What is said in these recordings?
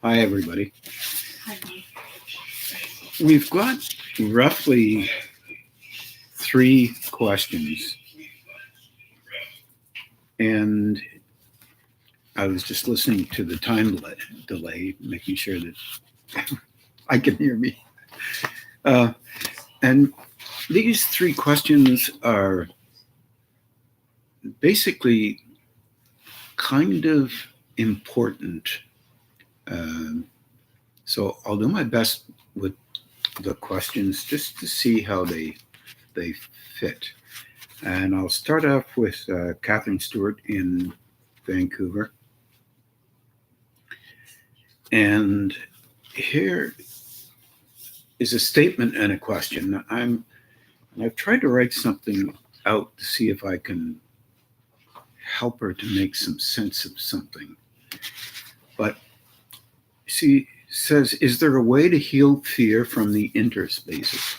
Hi, everybody. We've got roughly 3 questions, and I was just listening to the time delay, making sure that I can hear me. Uh, and these 3 questions are basically kind of important. Um, so I'll do my best with the questions just to see how they fit. And I'll start off with Catherine Stewart in Vancouver. And here is a statement and a question. I've tried to write something out to see if I can help her to make some sense of something. But she says, is there a way to heal fear from the interspaces?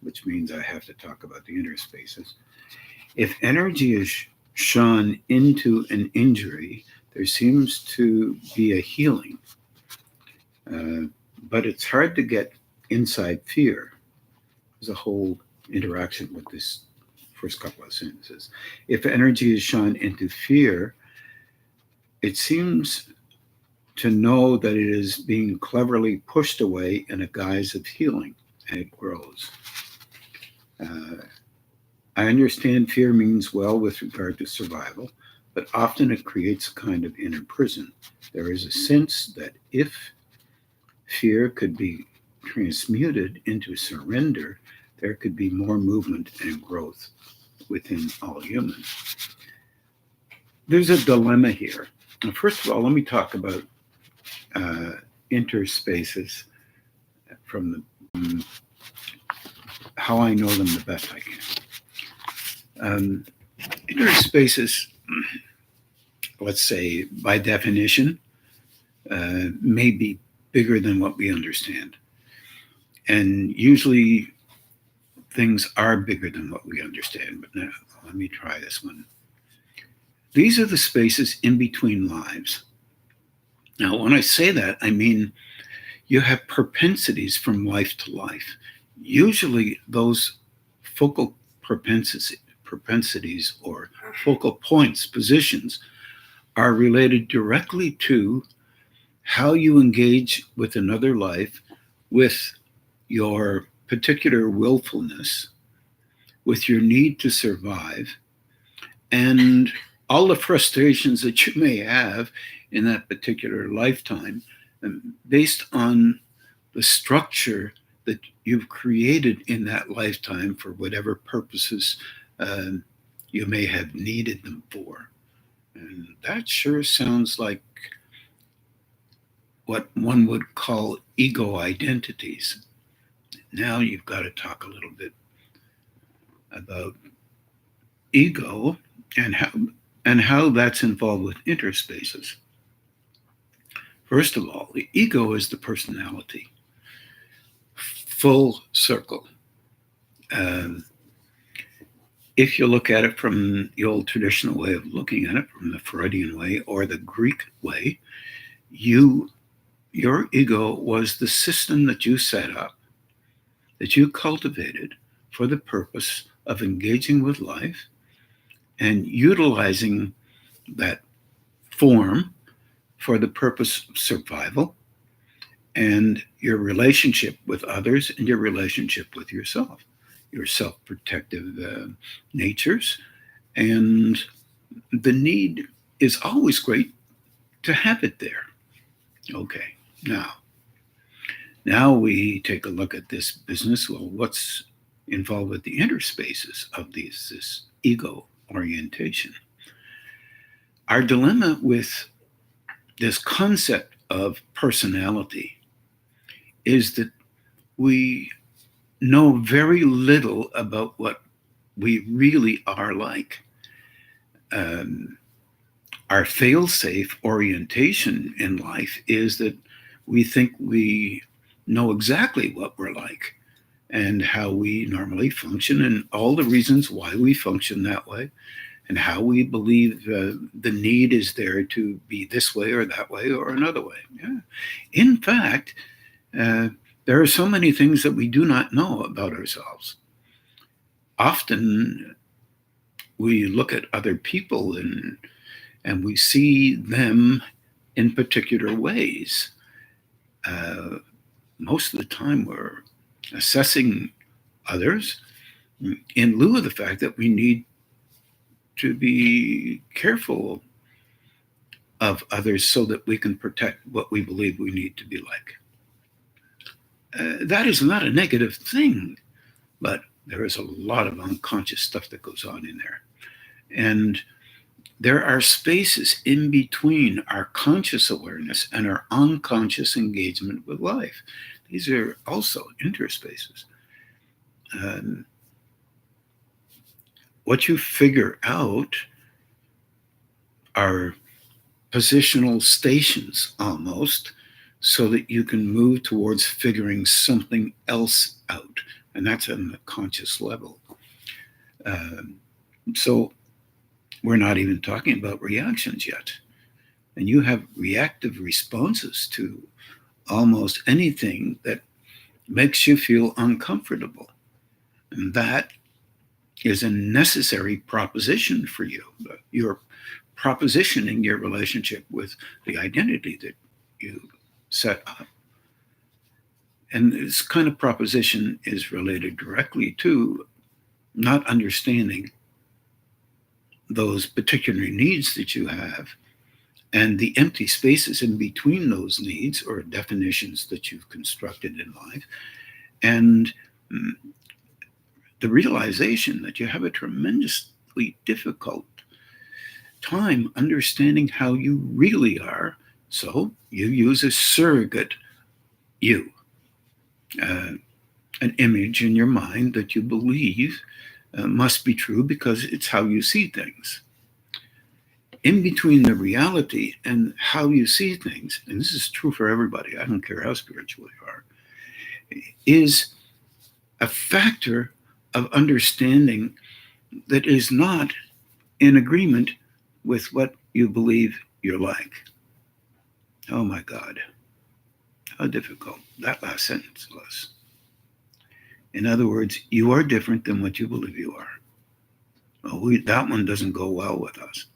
Which means I have to talk about the interspaces. If energy is shone into an injury, there seems to be a healing. But it's hard to get inside fear. There's a whole interaction with this first couple of sentences. If energy is shone into fear, it seems to know that it is being cleverly pushed away in a guise of healing, and it grows. I understand fear means well with regard to survival, but often it creates a kind of inner prison. There is a sense that if fear could be transmuted into surrender, there could be more movement and growth within all humans. There's a dilemma here. First of all, let me talk about interspaces from how I know them the best I can. Interspaces, let's say by definition, may be bigger than what we understand. And usually things are bigger than what we understand. But now, let me try this one. These are the spaces in between lives. Now, when I say that, I mean you have propensities from life to life. Usually those focal propensities or focal points, positions, are related directly to how you engage with another life, with your particular willfulness, with your need to survive, and all the frustrations that you may have in that particular lifetime, based on the structure that you've created in that lifetime for whatever purposes you may have needed them for. And that sure sounds like what one would call ego identities. Now you've got to talk a little bit about ego and how that's involved with interspaces. First of all, the ego is the personality, full circle. If you look at it from the old traditional way of looking at it, from the Freudian way or the Greek way, your ego was the system that you set up, that you cultivated for the purpose of engaging with life and utilizing that form for the purpose of survival and your relationship with others and your relationship with yourself, your self-protective natures. And the need is always great to have it there. Okay, now we take a look at this business. Well, what's involved with the interspaces of this ego orientation? Our dilemma with this concept of personality is that we know very little about what we really are like. Our fail-safe orientation in life is that we think we know exactly what we're like and how we normally function and all the reasons why we function that way. and how we believe the need is there to be this way or that way or another way. Yeah. In fact, uh, there are so many things that we do not know about ourselves. Often we look at other people and we see them in particular ways. Uh, Most of the time, we're assessing others in lieu of the fact that we need to be careful of others so that we can protect what we believe we need to be like. That is not a negative thing, but there is a lot of unconscious stuff that goes on in there. And there are spaces in between our conscious awareness and our unconscious engagement with life. These are also interspaces. What you figure out are positional stations almost, so that you can move towards figuring something else out. And that's on the conscious level. So we're not even talking about reactions yet. And you have reactive responses to almost anything that makes you feel uncomfortable. And that is a necessary proposition for you. You're propositioning your relationship with the identity that you set up. And this kind of proposition is related directly to not understanding those particular needs that you have and the empty spaces in between those needs or definitions that you've constructed in life, and the realization that you have a tremendously difficult time understanding how you really are. So you use a surrogate you, an image in your mind that you believe must be true because it's how you see things. In between the reality and how you see things, and this is true for everybody, I don't care how spiritual you are, is a factor of understanding that is not in agreement with what you believe you're like. Oh my God, how difficult that last sentence was. In other words, you are different than what you believe you are. Well, that one doesn't go well with us.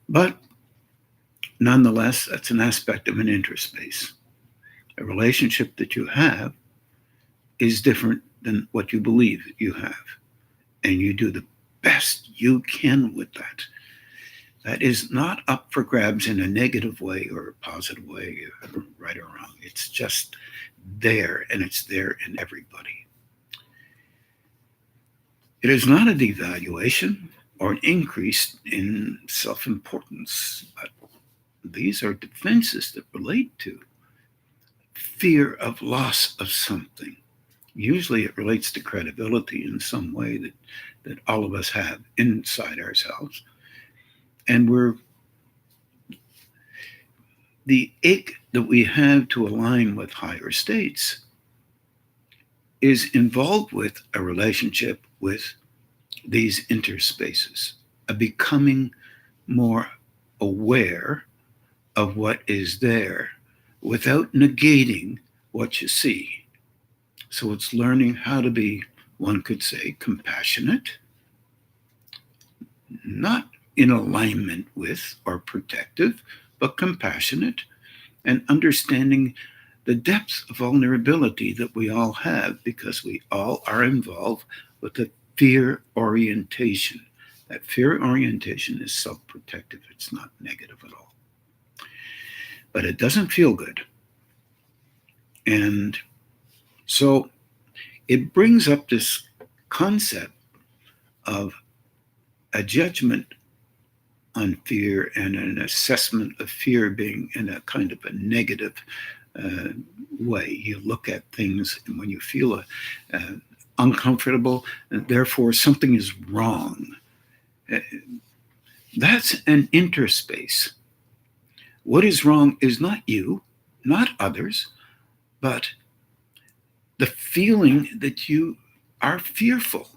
But nonetheless, that's an aspect of an interspace. A relationship that you have is different than what you believe you have. And you do the best you can with that. That is not up for grabs in a negative way or a positive way, right or wrong. It's just there, and it's there in everybody. It is not a devaluation or an increase in self-importance, but these are defenses that relate to fear of loss of something. Usually it relates to credibility in some way that all of us have inside ourselves. And the ache that we have to align with higher states is involved with a relationship with these interspaces, a becoming more aware of what is there without negating what you see. So it's learning how to be, one could say, compassionate, not in alignment with or protective, but compassionate, and understanding the depth of vulnerability that we all have, because we all are involved with a fear orientation. That fear orientation is self-protective. It's not negative at all. But it doesn't feel good. And so it brings up this concept of a judgment on fear and an assessment of fear being in a kind of a negative way. You look at things, and when you feel uncomfortable, and therefore something is wrong. That's an interspace. What is wrong is not you, not others, but the feeling that you are fearful.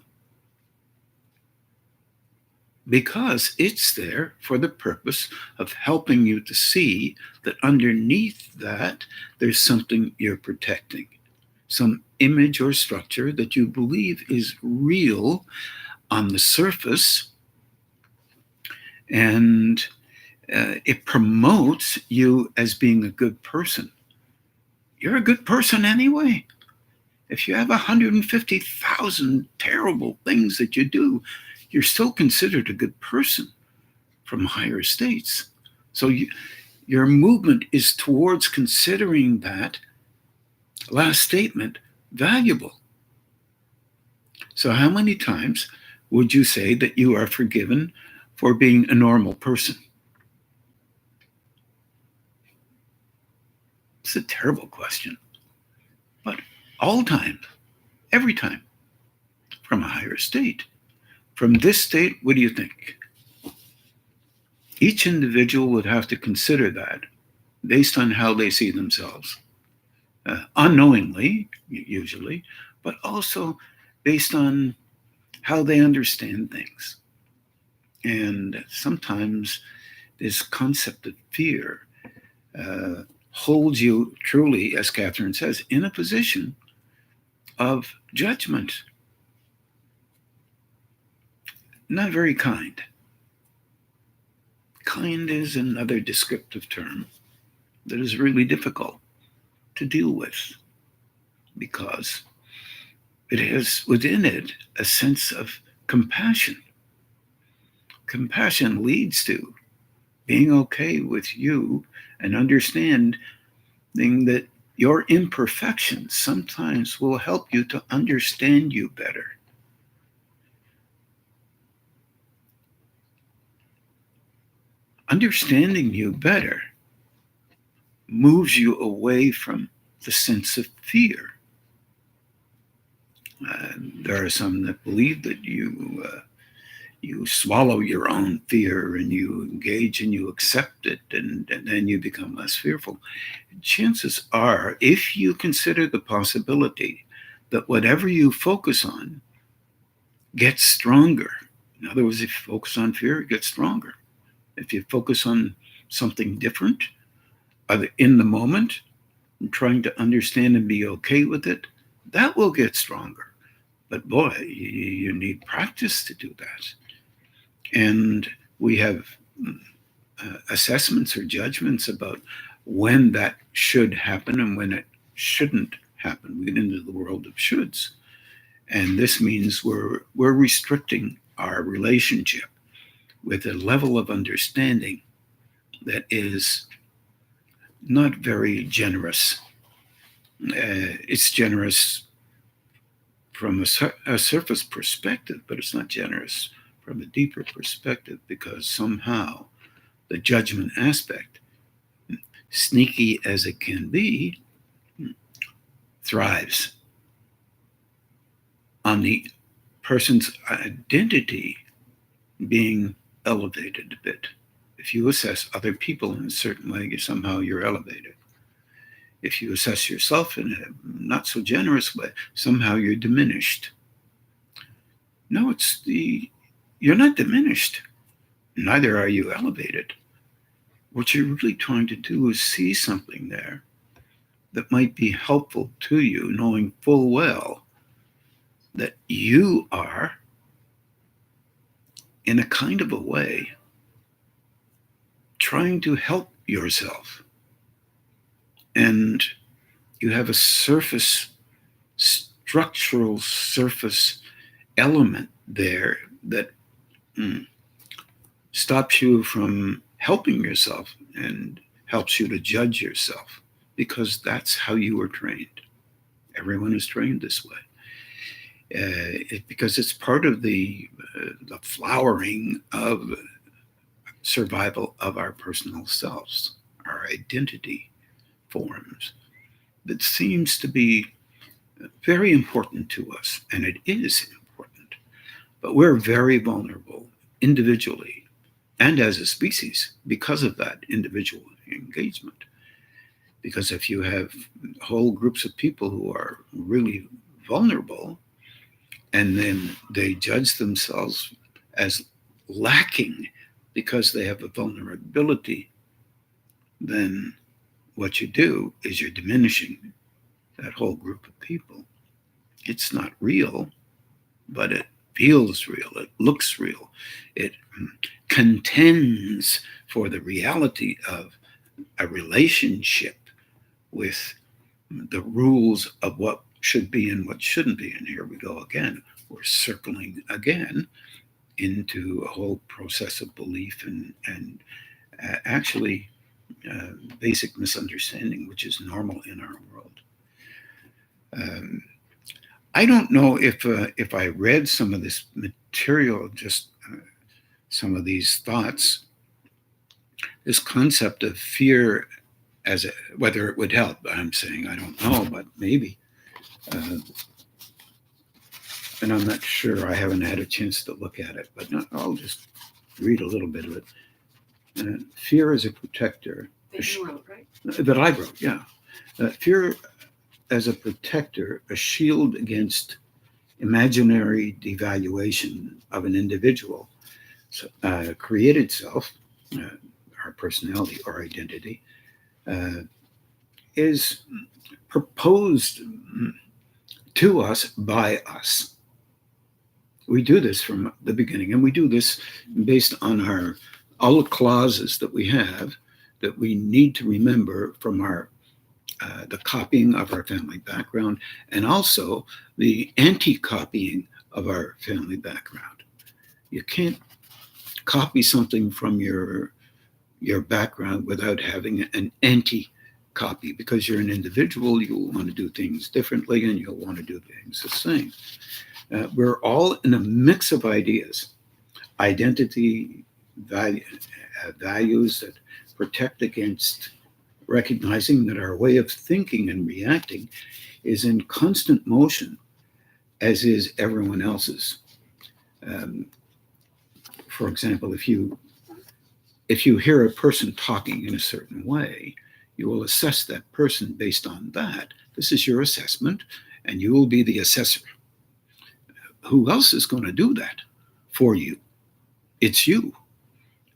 because it's there for the purpose of helping you to see that underneath that, there's something you're protecting, some image or structure that you believe is real on the surface, and it promotes you as being a good person. You're a good person anyway. If you have 150,000 terrible things that you do, you're still considered a good person from higher states. So your movement is towards considering that last statement valuable. So how many times would you say that you are forgiven for being a normal person? It's a terrible question. But all times, every time, from a higher state. From this state, what do you think? Each individual would have to consider that based on how they see themselves, unknowingly, usually, but also based on how they understand things. And sometimes this concept of fear holds you truly, as Catherine says, in a position of judgment. Not very kind. Kind is another descriptive term that is really difficult to deal with because it has within it a sense of compassion. Compassion leads to being okay with you and understanding that your imperfections sometimes will help you to understand you better. Understanding you better moves you away from the sense of fear. There are some that believe that you swallow your own fear and you engage and you accept it, and then you become less fearful. Chances are, if you consider the possibility that whatever you focus on gets stronger. In other words, if you focus on fear, it gets stronger. If you focus on something different, either in the moment, and trying to understand and be okay with it, that will get stronger. But boy, you need practice to do that. And we have assessments or judgments about when that should happen and when it shouldn't happen. We get into the world of shoulds. And this means we're restricting our relationship with a level of understanding that is not very generous. It's generous from a surface perspective, but it's not generous from a deeper perspective, because somehow the judgment aspect, sneaky as it can be, thrives on the person's identity being elevated a bit. If you assess other people in a certain way, somehow you're elevated. If you assess yourself in a not so generous way, somehow you're diminished. No, you're not diminished. Neither are you elevated. What you're really trying to do is see something there that might be helpful to you, knowing full well that you are, in a kind of a way, trying to help yourself. And you have a structural surface element there that stops you from helping yourself and helps you to judge yourself, because that's how you were trained. Everyone is trained this way. Because it's part of the flowering of survival of our personal selves, our identity forms, that seems to be very important to us, and it is important. But we're very vulnerable individually and as a species because of that individual engagement. Because if you have whole groups of people who are really vulnerable, and then they judge themselves as lacking because they have a vulnerability, then what you do is you're diminishing that whole group of people. It's not real, but it feels real. It looks real. It contends for the reality of a relationship with the rules of what should be and what shouldn't be. And here we go again. We're circling again into a whole process of belief and actually basic misunderstanding, which is normal in our world. I don't know if I read some of this material, just some of these thoughts, this concept of fear as whether it would help. I'm saying I don't know, but maybe. And I'm not sure. I haven't had a chance to look at it, but I'll just read a little bit of it. Fear as a protector. That you wrote, right? That I wrote, yeah. Fear as a protector, a shield against imaginary devaluation of an individual, created self, our personality or identity, is proposed to us by us. We do this from the beginning, and we do this based on all the clauses that we have that we need to remember from the copying of our family background, and also the anti-copying of our family background. You can't copy something from your background without having an anti-copy, because you're an individual. You'll want to do things differently, and you'll want to do things the same. We're all in a mix of ideas, identity, values that protect against recognizing that our way of thinking and reacting is in constant motion, as is everyone else's. For example, if you hear a person talking in a certain way, you will assess that person based on that. This is your assessment, and you will be the assessor. Who else is going to do that for you? It's you,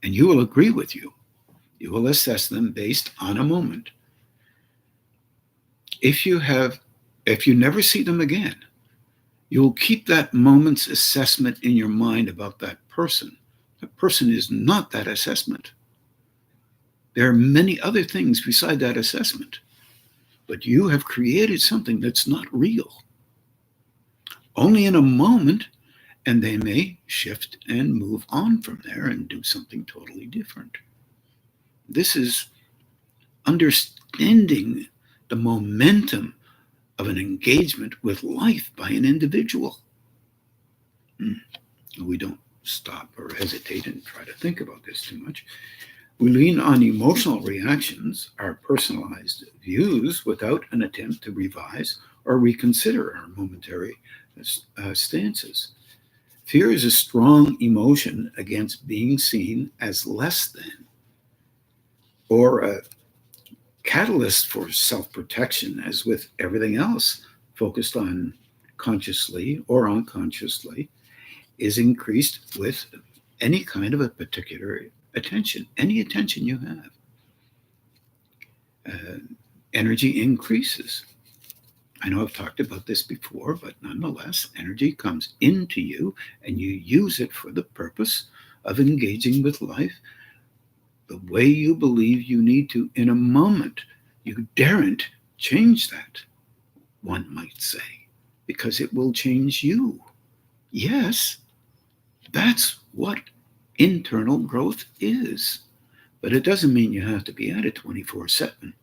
and you will agree with you. You will assess them based on a moment. If you never see them again, you'll keep that moment's assessment in your mind about that person. That person is not that assessment. There are many other things beside that assessment, but you have created something that's not real. Only in a moment, and they may shift and move on from there and do something totally different. This is understanding the momentum of an engagement with life by an individual. We don't stop or hesitate and try to think about this too much. We lean on emotional reactions, our personalized views, without an attempt to revise or reconsider our momentary stances. Fear is a strong emotion against being seen as less than, or a catalyst for self-protection, as with everything else focused on consciously or unconsciously, is increased with any kind of a particular attention, any attention you have. Energy increases. I know I've talked about this before, but nonetheless, energy comes into you and you use it for the purpose of engaging with life the way you believe you need to in a moment. You daren't change that, one might say, because it will change you. Yes, that's what internal growth is. But it doesn't mean you have to be at it 24/7.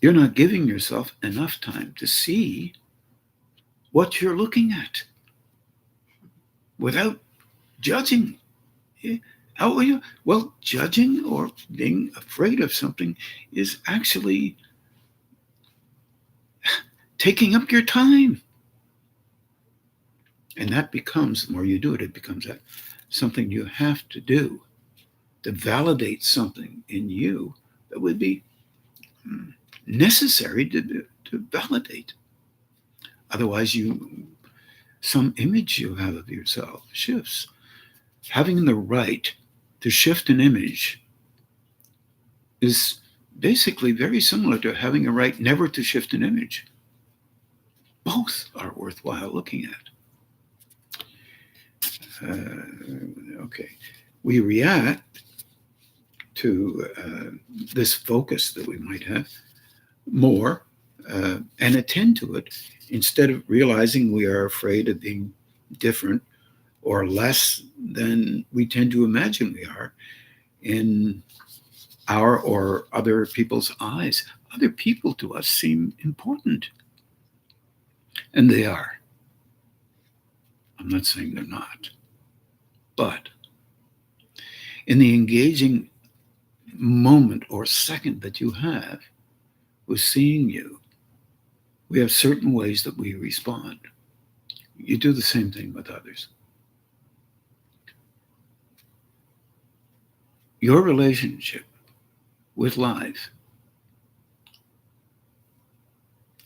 You're not giving yourself enough time to see what you're looking at without judging. How are you? Well, judging or being afraid of something is actually taking up your time. And that becomes, the more you do it, it becomes something you have to do to validate something in you that would be necessary to validate. Otherwise, you some image you have of yourself shifts. Having the right to shift an image is basically very similar to having a right never to shift an image. Both are worthwhile looking at. Okay. We react to this focus that we might have more and attend to it instead of realizing we are afraid of being different or less than we tend to imagine we are in our or other people's eyes. Other people to us seem important, and they are. I'm not saying they're not. But in the engaging moment or second that you have with seeing you, we have certain ways that we respond. You do the same thing with others. Your relationship with life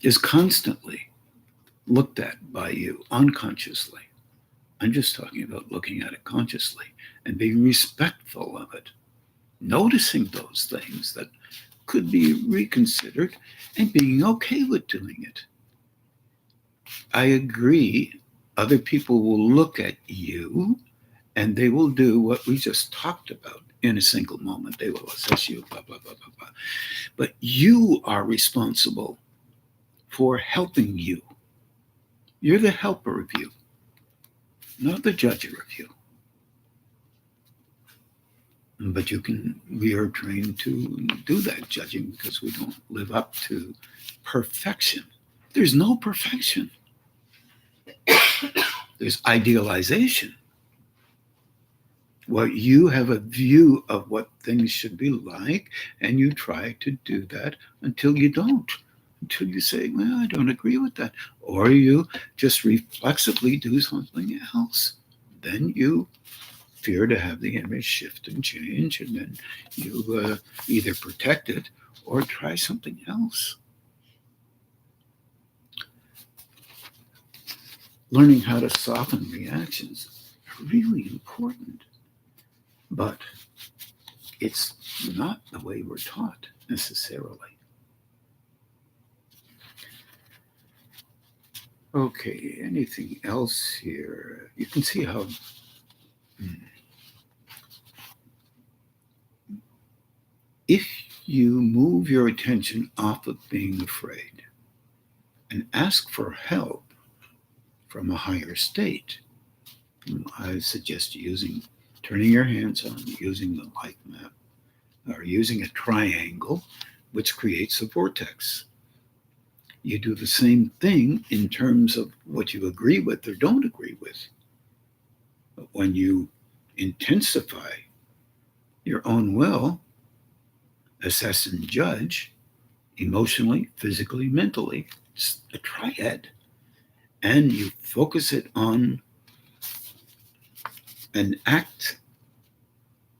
is constantly looked at by you unconsciously. I'm just talking about looking at it consciously and being respectful of it, noticing those things that could be reconsidered and being okay with doing it. I agree, other people will look at you and they will do what we just talked about in a single moment. They will assess you, blah, blah, blah, blah, blah. But you are responsible for helping you. You're the helper of you, not the judger of you. But we are trained to do that judging because we don't live up to perfection. There's no perfection. There's idealization. Well, you have a view of what things should be like, and you try to do that until you don't. Until you say, well, I don't agree with that. Or you just reflexively do something else. Then you fear to have the image shift and change, and then you either protect it or try something else. Learning how to soften reactions is really important, but it's not the way we're taught necessarily. Okay, anything else here? You can see how if you move your attention off of being afraid and ask for help from a higher state, I suggest turning your hands on, using the light map, or using a triangle, which creates a vortex. You do the same thing in terms of what you agree with or don't agree with. But when you intensify your own will, assess and judge emotionally, physically, mentally, it's a triad, and you focus it on an act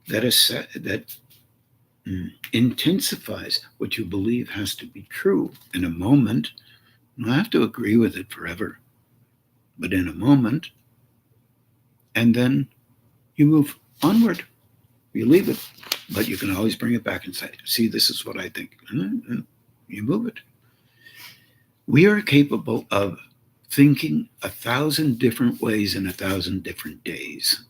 that intensifies what you believe has to be true in a moment. You don't have to agree with it forever, but in a moment, and then you move onward. You leave it, but you can always bring it back and say, see, this is what I think. And you move it. We are capable of thinking 1,000 different ways in 1,000 different days,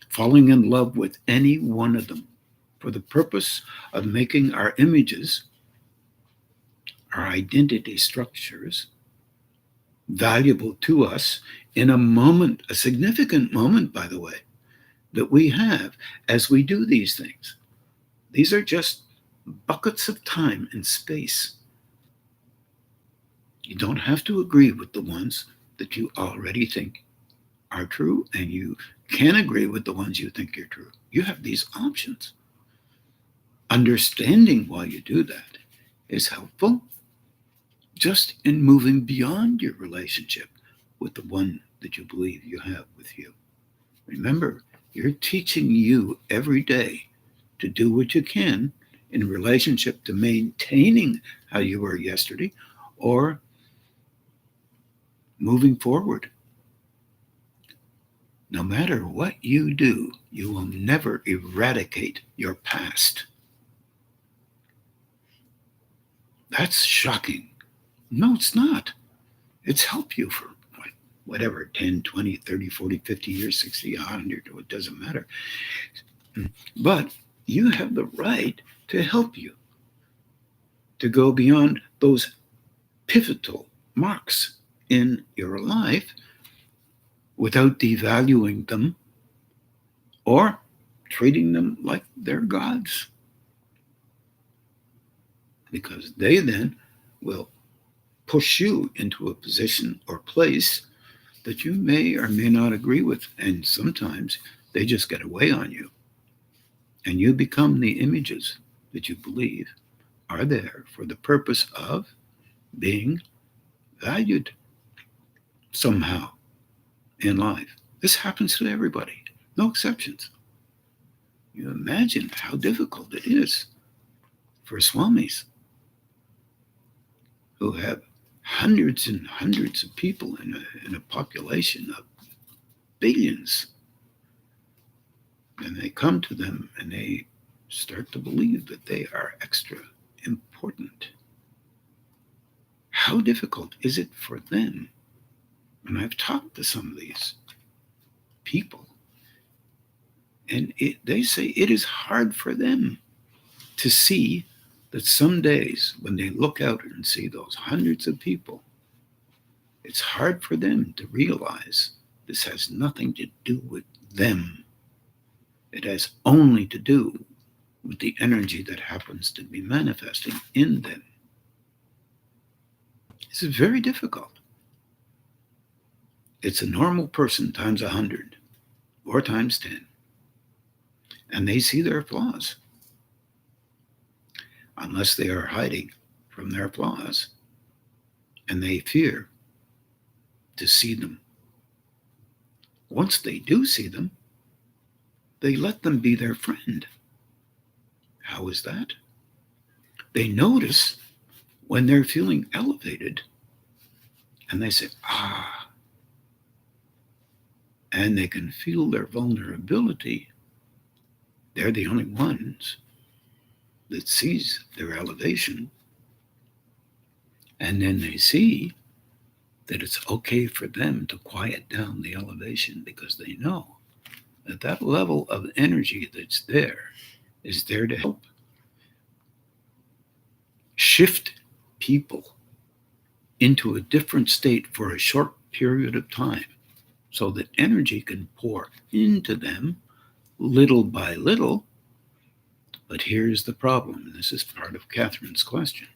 falling in love with any one of them for the purpose of making our images, our identity structures, valuable to us in a moment, a significant moment, by the way, that we have as we do these things. These are just buckets of time and space. You don't have to agree with the ones that you already think are true, and you can agree with the ones you think are true. You have these options. Understanding why you do that is helpful just in moving beyond your relationship with the one that you believe you have with you. Remember, you're teaching you every day to do what you can in relationship to maintaining how you were yesterday, or moving forward. No matter what you do, you will never eradicate your past. That's shocking. No, it's not. It's helped you for whatever, 10, 20, 30, 40, 50 years, 60, 100, it doesn't matter. But you have the right to help you to go beyond those pivotal marks in your life without devaluing them or treating them like they're gods. Because they then will push you into a position or place that you may or may not agree with. And sometimes they just get away on you. And you become the images that you believe are there for the purpose of being valued somehow in life. This happens to everybody, no exceptions. You imagine how difficult it is for swamis who have hundreds and hundreds of people in a population of billions. And they come to them and they start to believe that they are extra important. How difficult is it for them? And I've talked to some of these people, and they say it is hard for them to see that some days when they look out and see those hundreds of people, it's hard for them to realize this has nothing to do with them. It has only to do with the energy that happens to be manifesting in them. This is very difficult. It's a normal person times 100 or times 10. And they see their flaws. Unless they are hiding from their flaws and they fear to see them. Once they do see them, they let them be their friend. How is that? They notice when they're feeling elevated and they say, and they can feel their vulnerability. They're the only ones that sees their elevation. And then they see that it's okay for them to quiet down the elevation because they know that that level of energy that's there is there to help shift people into a different state for a short period of time so that energy can pour into them little by little. But here's the problem, and this is part of Catherine's question.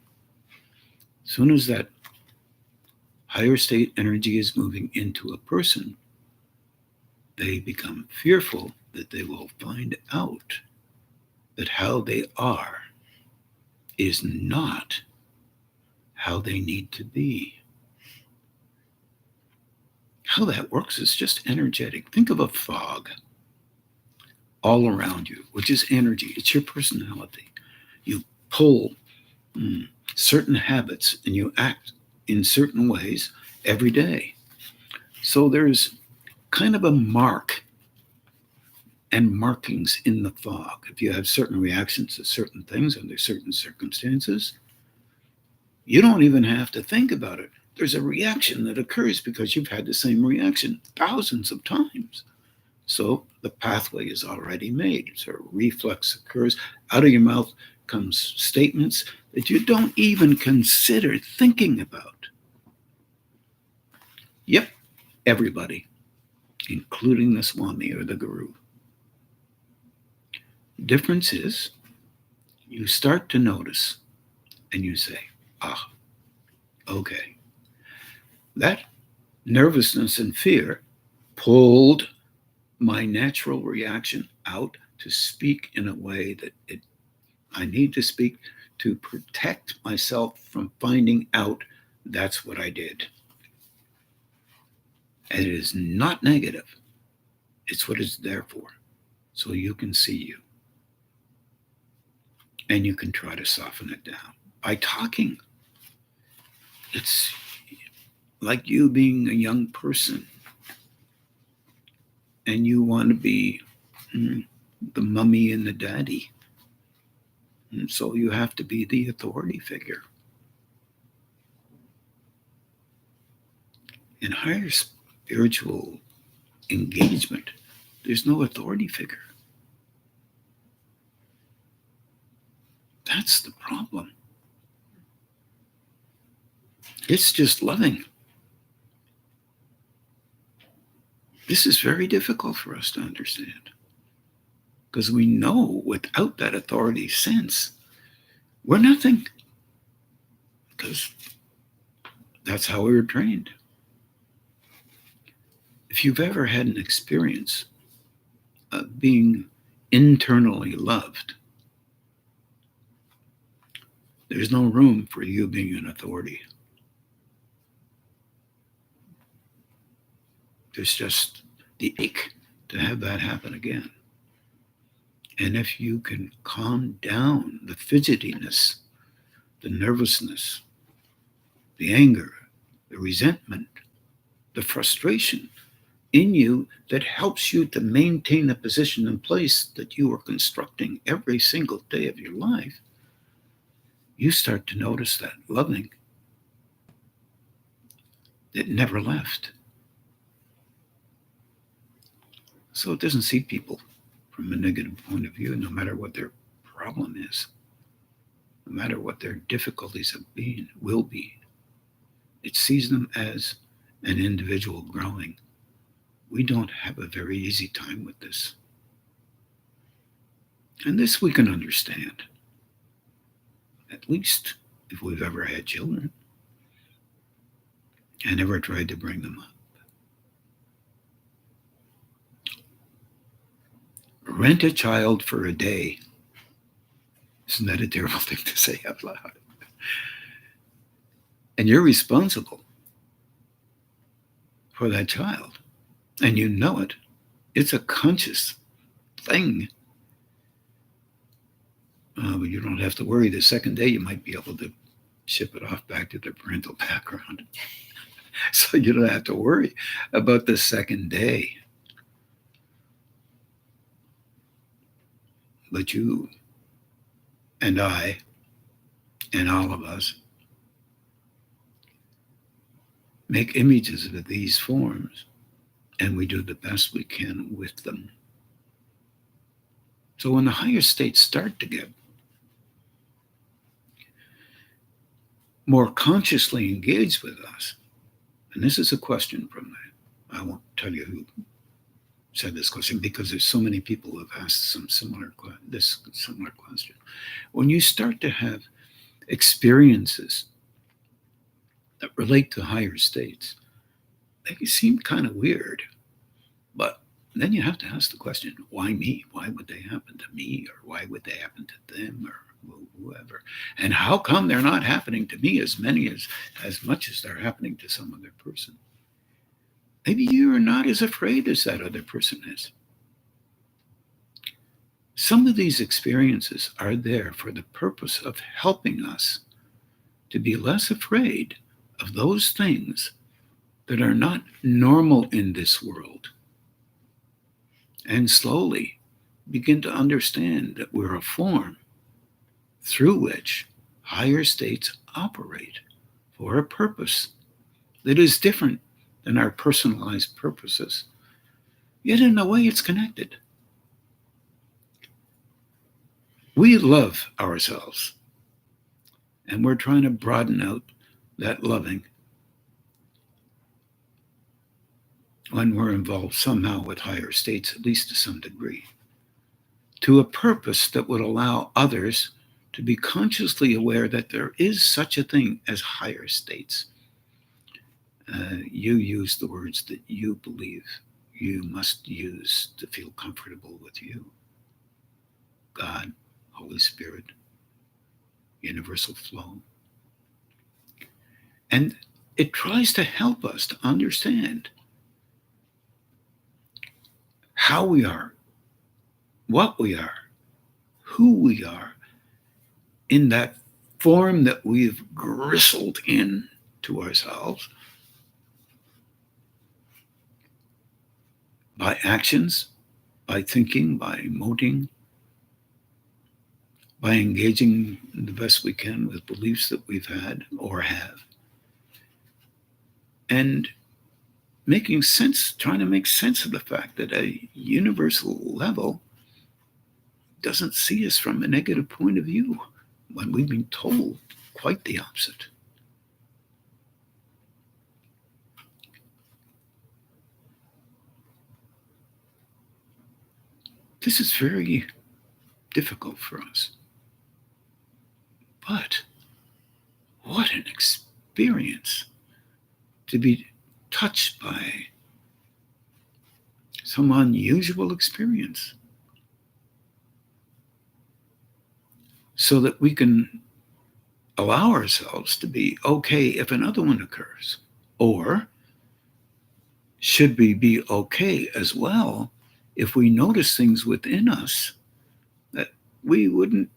As soon as that higher state energy is moving into a person, they become fearful that they will find out that how they are is not how they need to be. How that works is just energetic. Think of a fog all around you, which is energy. It's your personality. You pull certain habits and you act in certain ways every day. So there's kind of a mark and markings in the fog. If you have certain reactions to certain things under certain circumstances, you don't even have to think about it. There's a reaction that occurs because you've had the same reaction thousands of times. So the pathway is already made. So a reflex occurs. Out of your mouth comes statements that you don't even consider thinking about. Yep, everybody, including the Swami or the Guru. The difference is you start to notice and you say, okay. That nervousness and fear pulled my natural reaction out to speak in a way that I need to speak to protect myself from finding out that's what I did. And it is not negative. It's what it's there for. So you can see you. And you can try to soften it down by talking. like you being a young person and you want to be the mummy and the daddy. And so you have to be the authority figure. In higher spiritual engagement, there's no authority figure. That's the problem. It's just loving. This is very difficult for us to understand because we know without that authority sense, we're nothing because that's how we were trained. If you've ever had an experience of being internally loved, there's no room for you being an authority. There's just the ache to have that happen again. And if you can calm down the fidgetiness, the nervousness, the anger, the resentment, the frustration in you that helps you to maintain the position and place that you are constructing every single day of your life, you start to notice that loving that never left. So it doesn't see people from a negative point of view, no matter what their problem is, no matter what their difficulties have been, will be. It sees them as an individual growing. We don't have a very easy time with this. And this we can understand, at least if we've ever had children and ever tried to bring them up. Rent a child for a day. Isn't that a terrible thing to say out loud? And you're responsible for that child. And you know it. It's a conscious thing. But you don't have to worry. The second day, you might be able to ship it off back to their parental background. So you don't have to worry about the second day. But you and I and all of us make images of these forms, and we do the best we can with them. So when the higher states start to get more consciously engaged with us, and this is a question from I won't tell you who said this question because there's so many people who have asked this similar question. When you start to have experiences that relate to higher states, they seem kind of weird, but then you have to ask the question, why me? Why would they happen to me? Or why would they happen to them or whoever? And how come they're not happening to me as much as they're happening to some other person? Maybe you are not as afraid as that other person is. Some of these experiences are there for the purpose of helping us to be less afraid of those things that are not normal in this world, and slowly begin to understand that we're a form through which higher states operate for a purpose that is different than our personalized purposes, yet in a way it's connected. We love ourselves, and we're trying to broaden out that loving when we're involved somehow with higher states, at least to some degree, to a purpose that would allow others to be consciously aware that there is such a thing as higher states. You use the words that you believe you must use to feel comfortable with you. God, Holy Spirit, universal flow. And it tries to help us to understand how we are, what we are, who we are in that form that we've gristled in to ourselves by actions, by thinking, by emoting, by engaging the best we can with beliefs that we've had or have, and making sense, trying to make sense of the fact that a universal level doesn't see us from a negative point of view when we've been told quite the opposite. This is very difficult for us. But what an experience to be touched by some unusual experience so that we can allow ourselves to be okay if another one occurs. Or should we be okay as well if we notice things within us that we wouldn't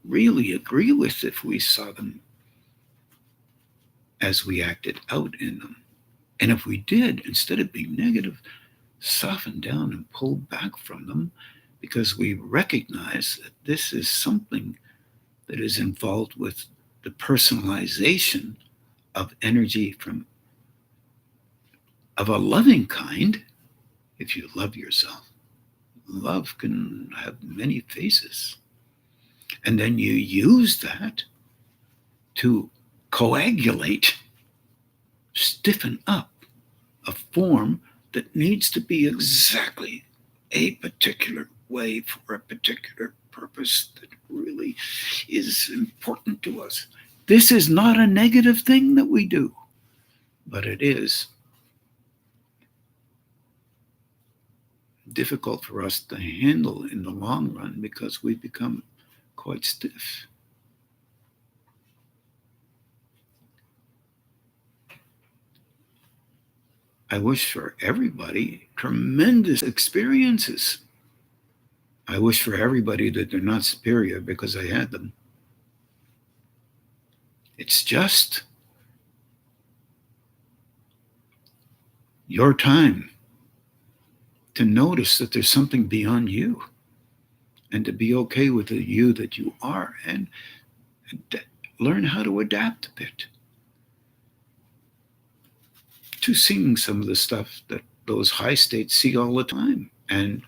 really agree with if we saw them as we acted out in them? And if we did, instead of being negative, soften down and pull back from them because we recognize that this is something that is involved with the personalization of energy of a loving kind. If you love yourself, love can have many faces. And then you use that to coagulate, stiffen up a form that needs to be exactly a particular way for a particular purpose that really is important to us. This is not a negative thing that we do, but it is difficult for us to handle in the long run because we become quite stiff. I wish for everybody tremendous experiences. I wish for everybody that they're not superior because I had them. It's just your time to notice that there's something beyond you and to be okay with the you that you are and learn how to adapt a bit to seeing some of the stuff that those high states see all the time and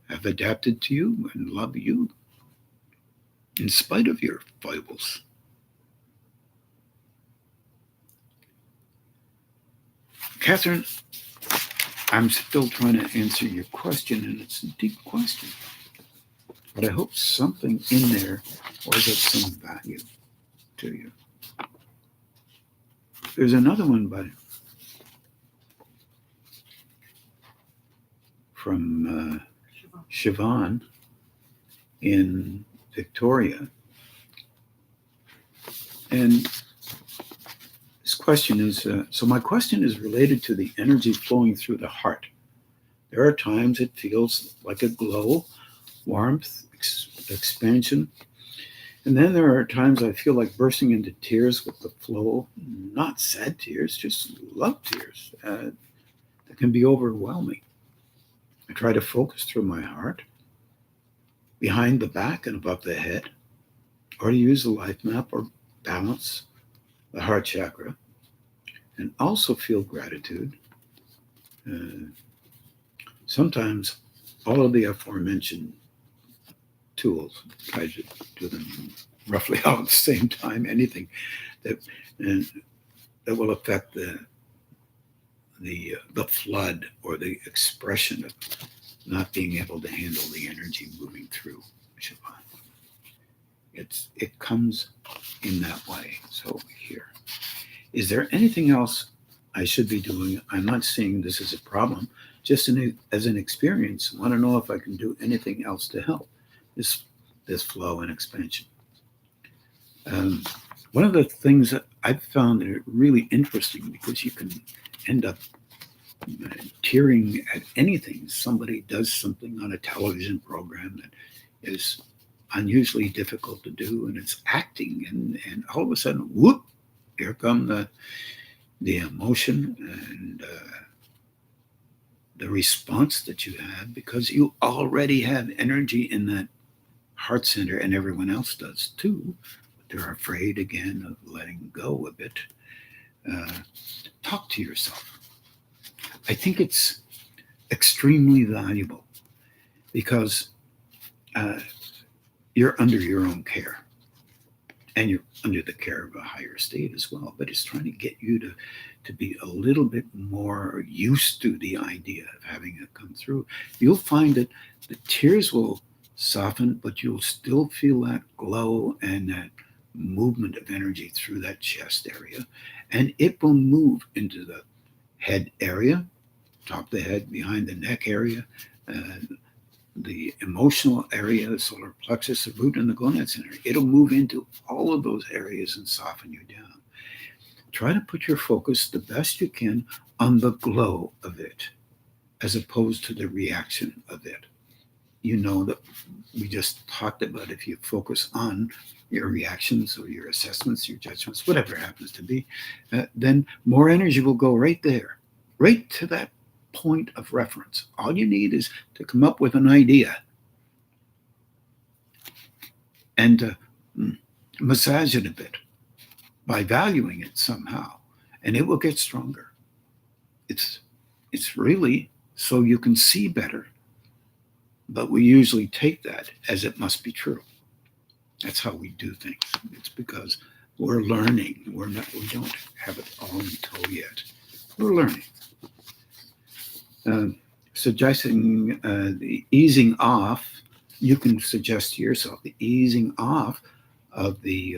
have adapted to you and love you in spite of your foibles. Catherine, I'm still trying to answer your question, and it's a deep question. But I hope something in there was of some value to you. There's another one from Siobhan in Victoria. And this question is, so my question is related to the energy flowing through the heart. There are times it feels like a glow, warmth, expansion. And then there are times I feel like bursting into tears with the flow, not sad tears, just love tears that can be overwhelming. I try to focus through my heart, behind the back and above the head, or to use the life map or balance the heart chakra, and also feel gratitude. Sometimes all of the aforementioned tools, try to do them roughly all at the same time, anything that will affect the flood or the expression of not being able to handle the energy moving through Siobhan. It comes in that way. So here. Is there anything else I should be doing? I'm not seeing this as a problem, just as an experience. I want to know if I can do anything else to help this flow and expansion. One of the things that I've found really interesting, because you can end up tearing at anything. Somebody does something on a television program that is unusually difficult to do, and it's acting, and all of a sudden, whoop, here come the emotion and the response that you have, because you already have energy in that heart center, and everyone else does too. But they're afraid again of letting go a bit. Uh, Talk to yourself. I think it's extremely valuable because uh, you're under your own care, and you're under the care of a higher state as well. But it's trying to get you to be a little bit more used to the idea of having it come through. You'll find that the tears will soften, but you'll still feel that glow and that movement of energy through that chest area. And it will move into the head area, top of the head, behind the neck area, the emotional area, the solar plexus, the root, and the gonad center. It'll move into all of those areas and soften you down. Try to put your focus the best you can on the glow of it, as opposed to the reaction of it. You know that we just talked about, if you focus on your reactions or your assessments, your judgments, whatever it happens to be, then more energy will go right there, right to that point of reference. All you need is to come up with an idea and massage it a bit by valuing it somehow, and it will get stronger. It's really so you can see better, but we usually take that as it must be true. That's how we do things. It's because we're learning. We don't have it all in tow yet. We're learning. Suggesting the easing off, you can suggest to yourself the easing off of the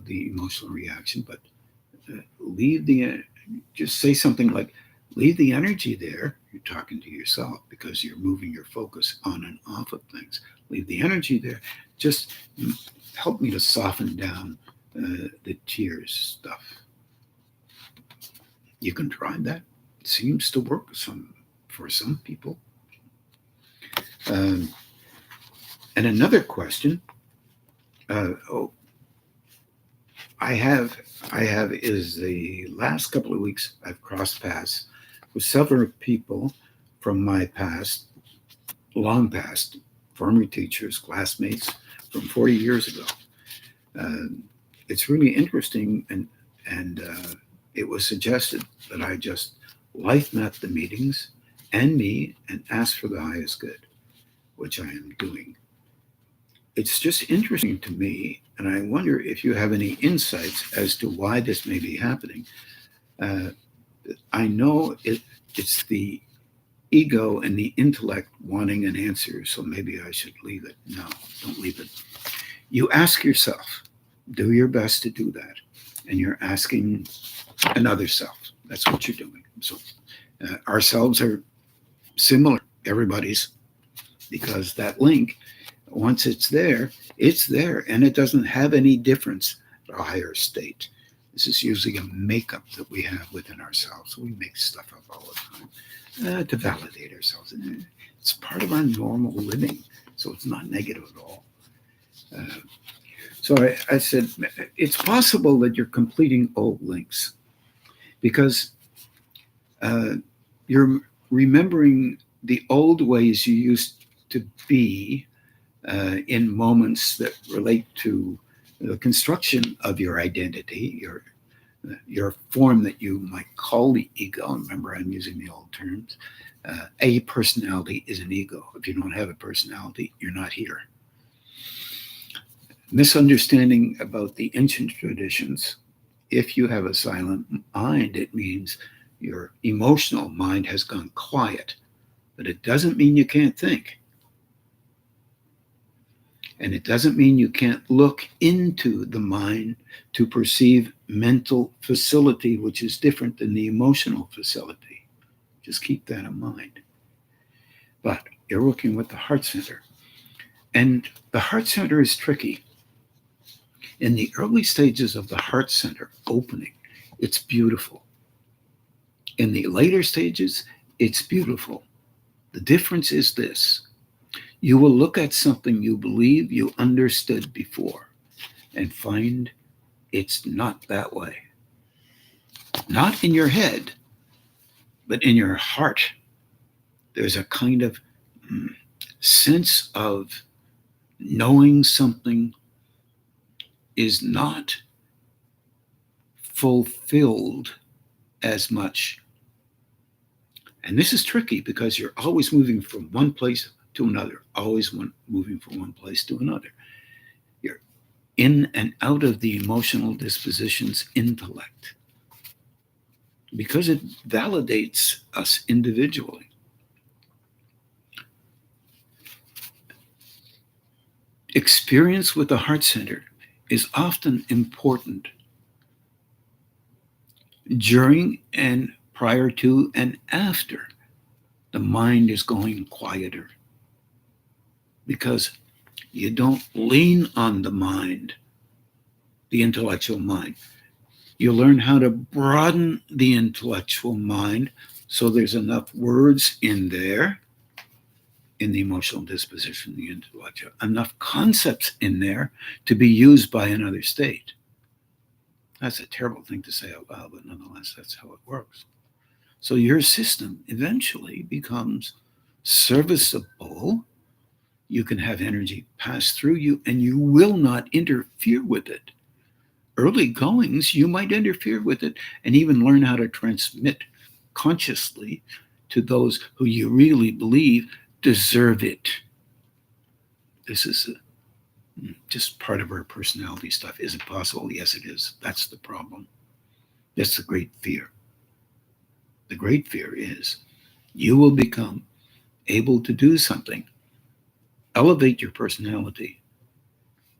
emotional reaction, but just say something like, leave the energy there. You're talking to yourself because you're moving your focus on and off of things. Leave the energy there. Just help me to soften down the tears stuff. You can try that. It seems to work for some people. And another question. I have is the last couple of weeks I've crossed paths with several people from my past, long past, former teachers, classmates from 40 years ago. It's really interesting, and it was suggested that I just life map the meetings and me and ask for the highest good, which I am doing. It's just interesting to me, and I wonder if you have any insights as to why this may be happening. I know it's the ego and the intellect wanting an answer, so maybe I should leave it. No, don't leave it. You ask yourself, do your best to do that, and you're asking another self. That's what you're doing. So ourselves are similar, everybody's, because that link, once it's there, and it doesn't have any difference at a higher state. This is usually a makeup that we have within ourselves. We make stuff up all the time to validate ourselves. It's part of our normal living, so it's not negative at all. So I said, it's possible that you're completing old links because you're remembering the old ways you used to be in moments that relate to the construction of your identity, your form that you might call the ego. Remember, I'm using the old terms. A personality is an ego. If you don't have a personality, you're not here. Misunderstanding about the ancient traditions. If you have a silent mind, it means your emotional mind has gone quiet, but it doesn't mean you can't think. And it doesn't mean you can't look into the mind to perceive mental facility, which is different than the emotional facility. Just keep that in mind. But you're working with the heart center. And the heart center is tricky. In the early stages of the heart center opening, it's beautiful. In the later stages, it's beautiful. The difference is this. You will look at something you believe you understood before and find it's not that way. Not in your head, but in your heart. There's a kind of sense of knowing something is not fulfilled as much. And this is tricky because you're always moving from one place to another, moving from one place to another. You're in and out of the emotional disposition's intellect because it validates us individually. Experience with the heart center is often important during and prior to and after the mind is going quieter, because you don't lean on the mind, the intellectual mind. You learn how to broaden the intellectual mind so there's enough words in there, in the emotional disposition, the intellectual, enough concepts in there to be used by another state. That's a terrible thing to say out loud, but nonetheless, that's how it works. So your system eventually becomes serviceable. You can have energy pass through you and you will not interfere with it. Early goings, you might interfere with it and even learn how to transmit consciously to those who you really believe deserve it. This is just part of our personality stuff. Is it possible? Yes, it is. That's the problem. That's the great fear. The great fear is you will become able to do something, elevate your personality,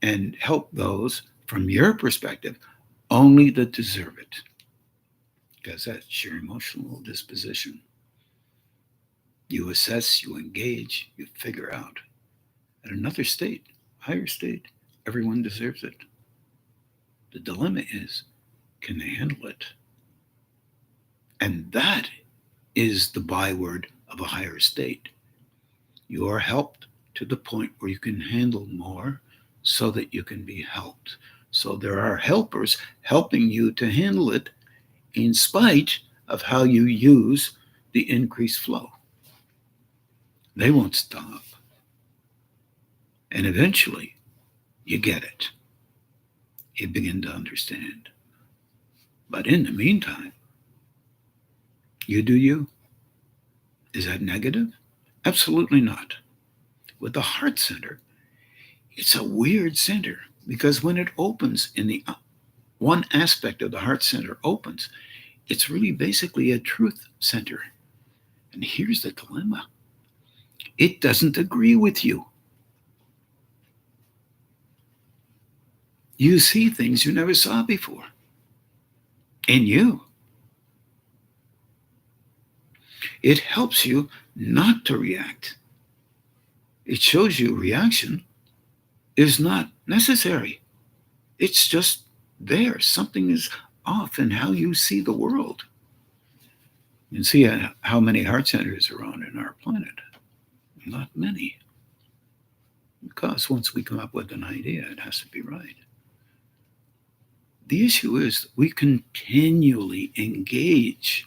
and help those from your perspective only that deserve it, because that's your emotional disposition. You assess, you engage, you figure out. At another state, higher state, everyone deserves it. The dilemma is, can they handle it? And that is the byword of a higher state. You are helped to the point where you can handle more so that you can be helped. So there are helpers helping you to handle it in spite of how you use the increased flow. They won't stop. And eventually, you get it. You begin to understand. But in the meantime, you do you. Is that negative? Absolutely not. With the heart center, it's a weird center because when it opens in the one aspect of the heart center opens, it's really basically a truth center. And here's the dilemma. It doesn't agree with you. You see things you never saw before in you. It helps you not to react. It shows you reaction is not necessary. It's just there. Something is off in how you see the world. You can see how many heart centers are on in our planet. Not many. Because once we come up with an idea, it has to be right. The issue is we continually engage.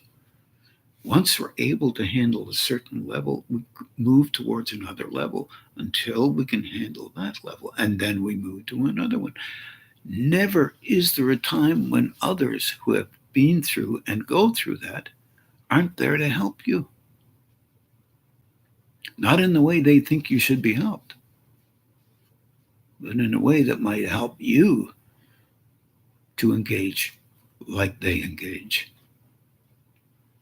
Once we're able to handle a certain level, we move towards another level until we can handle that level. And then we move to another one. Never is there a time when others who have been through and go through that aren't there to help you. Not in the way they think you should be helped, but in a way that might help you to engage like they engage.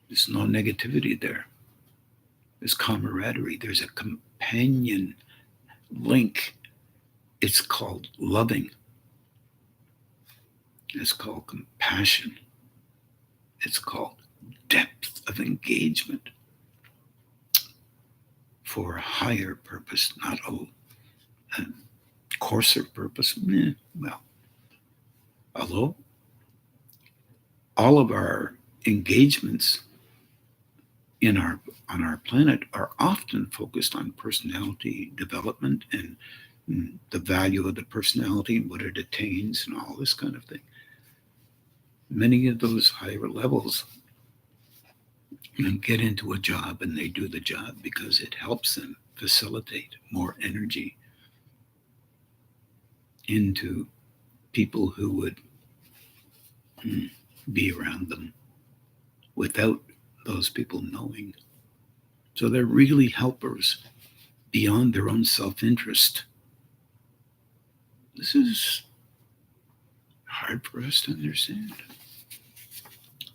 There's no negativity there. There's camaraderie. There's a companion link. It's called loving. It's called compassion. It's called depth of engagement for a higher purpose, not a coarser purpose. Well, although all of our engagements on our planet are often focused on personality development and the value of the personality and what it attains and all this kind of thing. Many of those higher levels and get into a job, and they do the job because it helps them facilitate more energy into people who would be around them without those people knowing. So they're really helpers beyond their own self interest. This is hard for us to understand.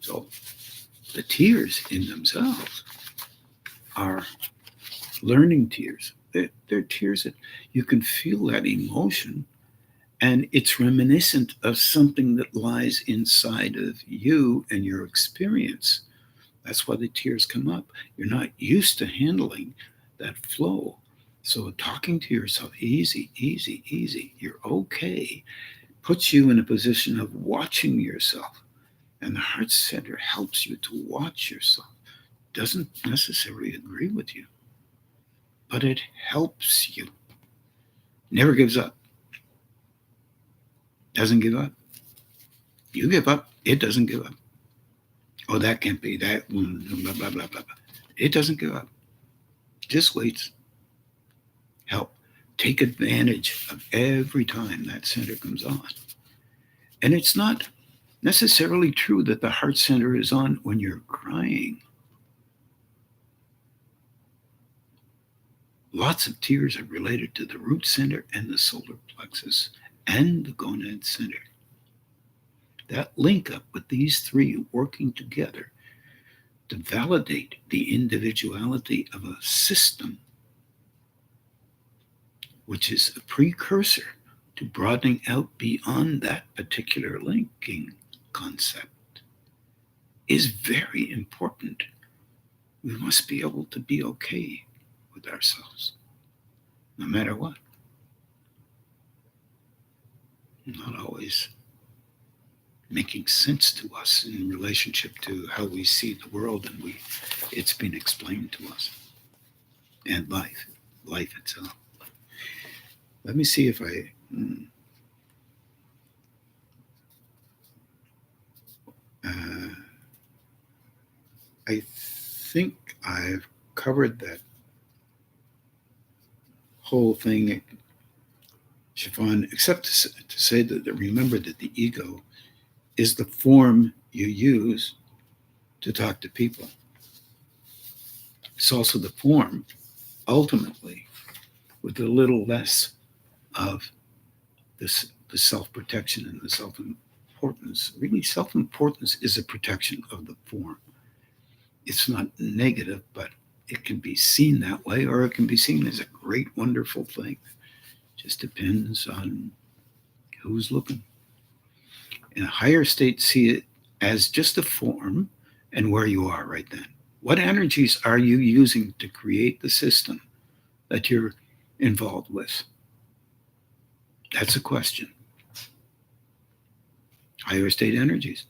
So the tears in themselves are learning tears. They're tears that you can feel that emotion, and it's reminiscent of something that lies inside of you and your experience. That's why the tears come up. You're not used to handling that flow. So talking to yourself, easy, easy, easy, you're okay, puts you in a position of watching yourself. And the heart center helps you to watch yourself. Doesn't necessarily agree with you, but it helps you. Never gives up. Doesn't give up. You give up, it doesn't give up. Oh, that can't be that. Blah, blah, blah, blah. It doesn't give up. Just waits. Help. Take advantage of every time that center comes on. And it's not necessarily true that the heart center is on when you're crying. Lots of tears are related to the root center and the solar plexus and the gonad center. That link up with these three working together to validate the individuality of a system, which is a precursor to broadening out beyond that particular linking concept, is very important. We must be able to be okay with ourselves, no matter what. Not always making sense to us in relationship to how we see the world, and it's been explained to us. And life itself. Let me see if I think I've covered that whole thing, Chiffon, except to say that remember that the ego is the form you use to talk to people. It's also the form, ultimately, with a little less of this, the self-protection and the self-importance. Really, self-importance is a protection of the form. It's not negative, but it can be seen that way, or it can be seen as a great, wonderful thing. Just depends on who's looking. In a higher state, see it as just a form and where you are right then. What energies are you using to create the system that you're involved with? That's a question. Higher state energies.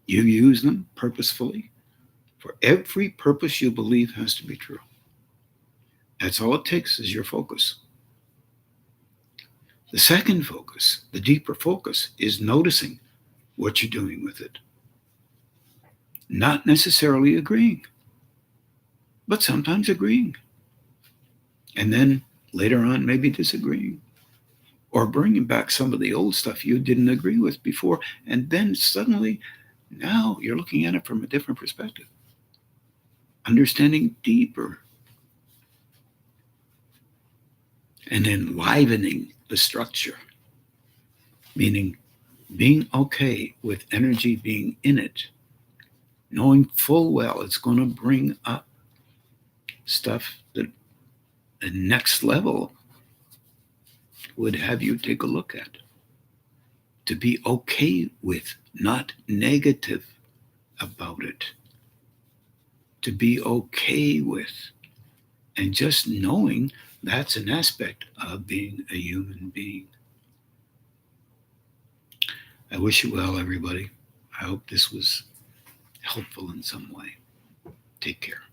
You use them purposefully for every purpose you believe has to be true. That's all it takes is your focus. The second focus, the deeper focus, is noticing what you're doing with it. Not necessarily agreeing, but sometimes agreeing. And then later on, maybe disagreeing. Or bringing back some of the old stuff you didn't agree with before. And then suddenly, now you're looking at it from a different perspective. Understanding deeper. And enlivening the structure. Meaning being okay with energy being in it. Knowing full well it's going to bring up stuff that the next level would have you take a look at. To be okay with, not negative about it. To be okay with, and just knowing that's an aspect of being a human being. I wish you well, everybody. I hope this was helpful in some way. Take care.